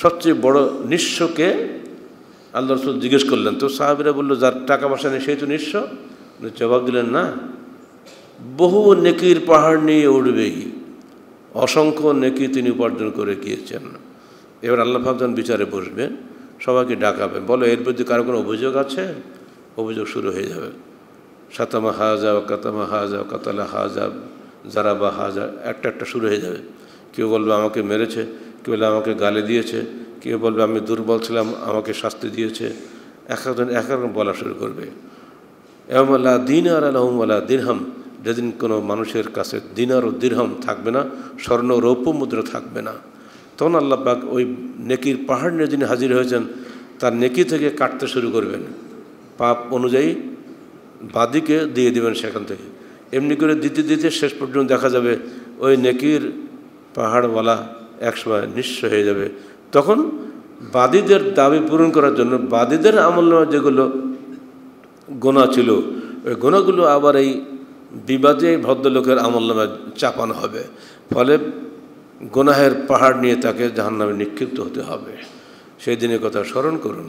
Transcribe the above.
সবচেয়ে বড় নিঃস্বকে আল্লাহ রাসূল জিজ্ঞেস করলেন। তো সাহাবীরা বলল, যার টাকা পয়সা নেই সেই তো নিঃস্ব। জবাব দিলেন, না, বহু নেকির পাহাড় নিয়ে উঠবেই, অসংখ্য নেকি তিনি উপার্জন করে গিয়েছেন। এবার আল্লাহ পাক যখন বিচারে বসবেন, সবাইকে ডাকাবেন, বলো এর বিরুদ্ধে কারো কোনো অভিযোগ আছে? অভিযোগ শুরু হয়ে যাবে। সাতামা হাজা, কাতামা হাজা, কাতালা হাজা, জারাবা হাজা, একটা শুরু হয়ে যাবে। কেউ বলবে আমাকে মেরেছে, কেউ বলবে আমাকে গালি দিয়েছে, কেউ বলবে আমি দুর্বল ছিলাম আমাকে শাস্তি দিয়েছে। একজন এক রকম বলা শুরু করবে। এমলা দিন আর আলহমলা দিরহাম, যেদিন কোনো মানুষের কাছে দিনার ও দিরহাম থাকবে না, স্বর্ণ রৌপ্য মুদ্রা থাকবে না, তখন আল্লাহ পাক ওই নেকির পাহাড় নিয়ে যিনি হাজির হয়েছেন তার নেকি থেকে কাটতে শুরু করবেন। পাপ অনুযায়ী বাদিকে দিয়ে দেবেন সেখান থেকে। এমনি করে দিতে দিতে শেষ পর্যন্ত দেখা যাবে ওই নেকির পাহাড়ওয়ালা একসময় নিঃস্ব হয়ে যাবে। তখন বাদীদের দাবি পূরণ করার জন্য বাদীদের আমলনামা যেগুলো গোনা ছিল, ওই গোনাগুলো আবার এই বিবাদী ভদ্রলোকের আমলনামায় চাপানো হবে। ফলে গুনাহের পাহাড় নিয়ে তাকে জাহান্নামে নিক্ষিপ্ত হতে হবে। সেই দিনের কথা স্মরণ করুন।